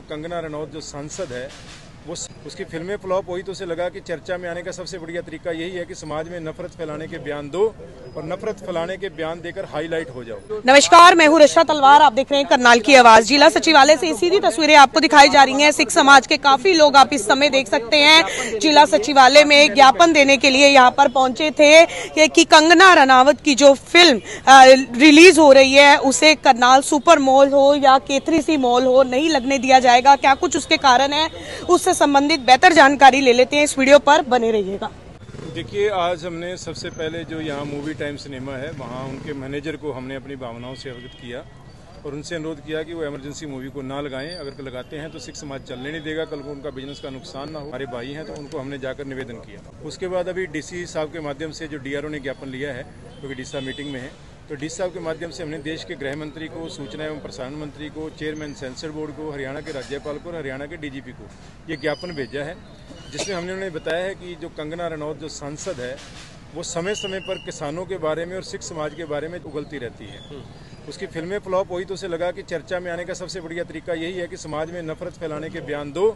कंगना रनौत जो सांसद है वो उसकी फिल्में फ्लॉप हुई तो उसे लगा कि चर्चा में आने का सबसे बढ़िया तरीका यही है कि समाज में नफरत फैलाने के बयान दो और नफरत फैलाने के बयान देकर हाईलाइट हो जाओ। नमस्कार, मैं हूं रशा तलवार। आप देख रहे हैं करनाल की आवाज। जिला सचिवालय से सीधी तस्वीरें आपको दिखाई जा रही हैं। सिख समाज के काफी लोग आप इस समय देख सकते हैं जिला सचिवालय में ज्ञापन देने के लिए यहाँ पर पहुंचे थे कि कंगना रनावत की जो फिल्म रिलीज हो रही है उसे करनाल सुपर मॉल हो या केथरी सी मॉल हो नहीं लगने दिया जाएगा। क्या कुछ उसके कारण है, उससे संबंधित बेहतर जानकारी ले लेते हैं। इस वीडियो पर बने रहिएगा। देखिए, आज हमने सबसे पहले जो यहाँ मूवी टाइम सिनेमा है वहाँ उनके मैनेजर को हमने अपनी भावनाओं से अवगत किया और उनसे अनुरोध किया कि वो इमरजेंसी मूवी को ना लगाएं। अगर लगाते हैं तो सिख समाज चलने नहीं देगा, कल को उनका बिजनेस का नुकसान ना हो। हमारे भाई हैं तो उनको हमने जाकर निवेदन किया। उसके बाद अभी डीसी साहब के माध्यम से जो डीआरओ ने ज्ञापन लिया है, क्योंकि डीसी साहब मीटिंग में है, तो डीसी साहब के माध्यम से हमने देश के गृह मंत्री को, सूचना एवं प्रसारण मंत्री को, चेयरमैन सेंसर बोर्ड को, हरियाणा के राज्यपाल को और हरियाणा के डीजीपी को ये ज्ञापन भेजा है, जिसमें हमने उन्हें बताया है कि जो कंगना रनौत जो सांसद है वो समय समय पर किसानों के बारे में और सिख समाज के बारे में उगलती रहती है। उसकी फिल्में फ्लॉप हुई तो उसे लगा कि चर्चा में आने का सबसे बढ़िया तरीका यही है कि समाज में नफरत फैलाने के बयान दो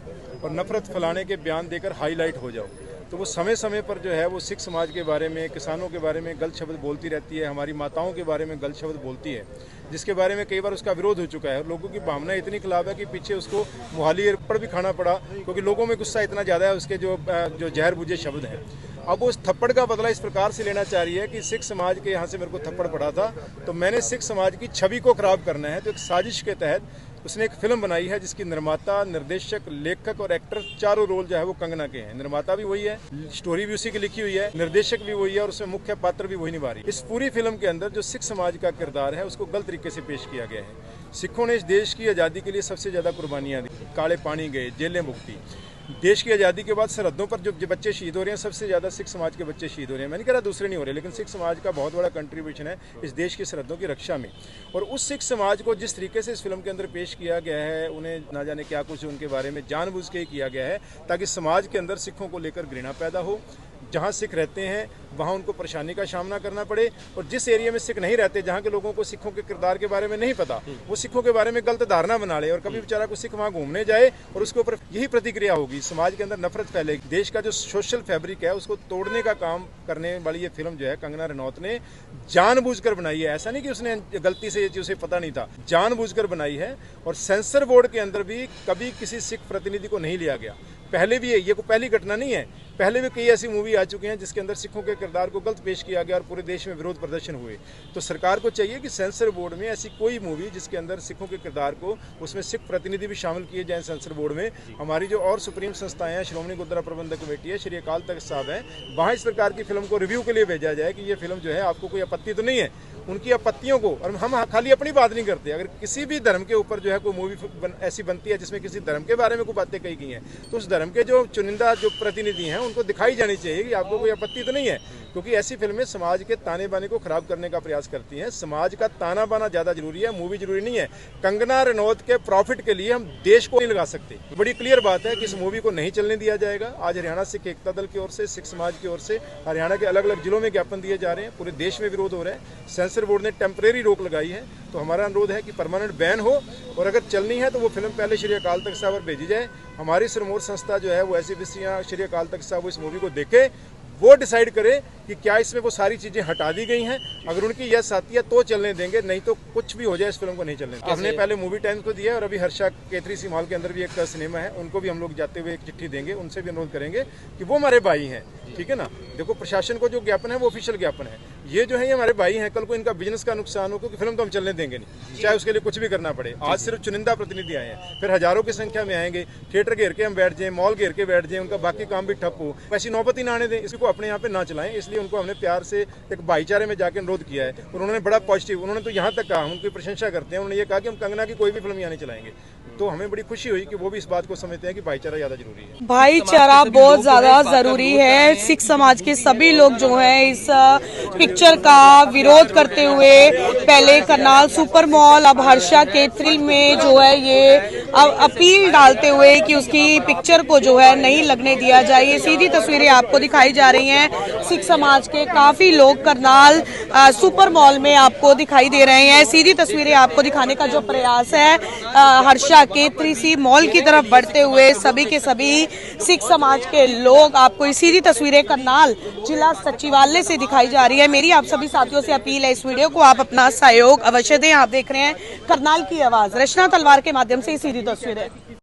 और नफरत फैलाने के बयान देकर हाईलाइट हो जाओ। तो वो समय समय पर जो है वो सिख समाज के बारे में, किसानों के बारे में गलत शब्द बोलती रहती है, हमारी माताओं के बारे में गलत शब्द बोलती है, जिसके बारे में कई बार उसका विरोध हो चुका है और लोगों की भावना इतनी खिलाफ है कि पीछे उसको मोहाली एयरपोर्ट भी खाना पड़ा, क्योंकि लोगों में गुस्सा इतना ज़्यादा है उसके जो जहर बुझे शब्द हैं। अब वो उस थप्पड़ का बदला इस प्रकार से लेना चाह रही है कि सिख समाज के यहाँ से मेरे को थप्पड़ पड़ा था तो मैंने सिख समाज की छवि को खराब करना है। तो एक साजिश के तहत उसने एक फिल्म बनाई है जिसकी निर्माता, निर्देशक, लेखक और एक्टर चारों रोल जो है वो कंगना के हैं। निर्माता भी वही है, स्टोरी भी उसी की लिखी हुई है, निर्देशक भी वही है और उसमें मुख्य पात्र भी वही निभा रही है। इस पूरी फिल्म के अंदर जो सिख समाज का किरदार है उसको गलत तरीके से पेश किया गया है। सिखों ने इस देश की आज़ादी के लिए सबसे ज़्यादा कुर्बानियाँ दी, काले पानी गए, जेलें भुगती। देश की आज़ादी के बाद सरहदों पर जो बच्चे शहीद हो रहे हैं सबसे ज़्यादा सिख समाज के बच्चे शहीद हो रहे हैं। मैं नहीं कह रहा दूसरे नहीं हो रहे, लेकिन सिख समाज का बहुत बड़ा कंट्रीब्यूशन है इस देश की सरहदों की रक्षा में। और उस सिख समाज को जिस तरीके से इस फिल्म के अंदर पेश किया गया है, उन्हें ना जाने क्या कुछ उनके बारे में जानबूझ के किया गया है ताकि समाज के अंदर सिखों को लेकर घृणा पैदा हो। जहाँ सिख रहते हैं वहाँ उनको परेशानी का सामना करना पड़े और जिस एरिया में सिख नहीं रहते, जहाँ के लोगों को सिखों के किरदार के बारे में नहीं पता, वो सिखों के बारे में गलत धारणा बना ले और कभी बेचारा को सिख वहाँ घूमने जाए और उसके ऊपर यही प्रतिक्रिया होगी, समाज के अंदर नफरत फैलेगी। देश का जो सोशल फैब्रिक है उसको तोड़ने का काम करने वाली ये फिल्म जो है कंगना रनौत ने जानबूझकर बनाई है। ऐसा नहीं कि उसने गलती से ये चीज़ उसे पता नहीं था, जानबूझकर बनाई है। और सेंसर बोर्ड के अंदर भी कभी किसी सिख प्रतिनिधि को नहीं लिया गया। पहले भी ये कोई पहली घटना नहीं है, पहले भी कई ऐसी मूवी आ चुकी हैं जिसके अंदर सिखों के किरदार को गलत पेश किया गया और पूरे देश में विरोध प्रदर्शन हुए। तो सरकार को चाहिए कि सेंसर बोर्ड में ऐसी कोई मूवी जिसके अंदर सिखों के किरदार को, उसमें सिख प्रतिनिधि भी शामिल किए जाएं सेंसर बोर्ड में। हमारी जो और सुप्रीम संस्थाएं हैं, श्रोमणी गुरुद्वारा प्रबंधक कमेटी है, श्री अकाल तख्त साहब हैं, वहाँ इस प्रकार की फिल्म को रिव्यू के लिए भेजा जाए कि ये फिल्म जो है आपको कोई आपत्ति तो नहीं है। उनकी आपत्तियों को, और हम खाली अपनी बात नहीं करते, अगर किसी भी धर्म के ऊपर जो है कोई मूवी ऐसी बनती है जिसमें किसी धर्म के बारे में कोई बातें कही गई हैं तो उस धर्म के जो चुनिंदा जो प्रतिनिधि हैं उनको दिखाई जानी चाहिए कि आपको कोई आपत्ति तो नहीं है, क्योंकि ऐसी फिल्में समाज के ताने बाने को खराब करने का प्रयास करती हैं। समाज का ताना बाना ज़्यादा जरूरी है, मूवी जरूरी नहीं है। कंगना रनौत के प्रॉफिट के लिए हम देश को नहीं लगा सकते। बड़ी क्लियर बात है कि इस मूवी को नहीं चलने दिया जाएगा। आज हरियाणा सिख एकता दल की ओर से, सिख समाज की ओर से हरियाणा के अलग अलग जिलों में ज्ञापन दिए जा रहे हैं, पूरे देश में विरोध हो रहा है। सेंसर बोर्ड ने टेम्परेरी रोक लगाई है, तो हमारा अनुरोध है कि परमानेंट बैन हो और अगर चलनी है तो वो फिल्म पहले श्री अकाल तख्त साहब पर भेजी जाए। हमारी सिरमौर संस्था जो है वो ऐसी विषय श्री अकाल तख्त साहब इस मूवी को देखे, वो डिसाइड करे कि क्या इसमें वो सारी चीज़ें हटा दी गई हैं। अगर उनकी यस आती है तो चलने देंगे, नहीं तो कुछ भी हो जाए इस फिल्म को नहीं चलने देंगे। हमने पहले मूवी टाइम्स को दिया है और अभी हर्षा केथरी सी मॉल के अंदर भी एक सिनेमा है, उनको भी हम लोग जाते हुए एक चिट्ठी देंगे, उनसे भी अनुरोध करेंगे कि वो हमारे भाई हैं, ठीक है ना। देखो, प्रशासन को जो ज्ञापन है वो ऑफिशियल ज्ञापन है, ये जो है ये हमारे भाई हैं, कल को इनका बिजनेस का नुकसान हो क्योंकि फिल्म तो हम चलने देंगे नहीं, चाहे उसके लिए कुछ भी करना पड़े। आज सिर्फ चुनिंदा प्रतिनिधि आए हैं, फिर हजारों की संख्या में आएंगे, थिएटर घेर के हम बैठ जाएं, मॉल घेर के बैठ जाएं, उनका बाकी काम भी ठप हो, ऐसी नौबत ही ना आने दें, इसको अपने यहाँ पे ना चलाएं। इसलिए उनको हमने प्यार से एक भाईचारे में जाकर अनुरोध किया है और उन्होंने बड़ा पॉजिटिव, उन्होंने तो यहाँ तक कहा, हम उनकी प्रशंसा करते हैं, उन्होंने ये कहा कि हम कंगना की कोई भी फिल्म यहाँ नहीं चलाएंगे। तो हमें बड़ी खुशी हुई कि वो भी इस बात को समझते हैं कि भाईचारा ज्यादा जरूरी है। भाईचारा बहुत ज्यादा जरूरी है। सिख समाज के सभी लोग जो हैं इस पिक्चर का विरोध करते हुए पहले करनाल सुपर मॉल, अब हर्षा केथरी में जो है ये अपील डालते हुए कि उसकी पिक्चर को जो है नहीं लगने दिया जाए। ये सीधी तस्वीरें आपको दिखाई जा रही हैं। सिख समाज के काफी लोग करनाल सुपर मॉल में आपको दिखाई दे रहे हैं। सीधी तस्वीरें आपको दिखाने का जो प्रयास है हर्षा केतरी सी मॉल की तरफ बढ़ते हुए सभी के सभी सिख समाज के लोग आपको सीधी तस्वीरें करनाल जिला सचिवालय से दिखाई जा रही है। मेरी आप सभी साथियों से अपील है, इस वीडियो को आप अपना सहयोग अवश्य दें। आप देख रहे हैं करनाल की आवाज, रचना तलवार के माध्यम से सीधी तस्वीरें।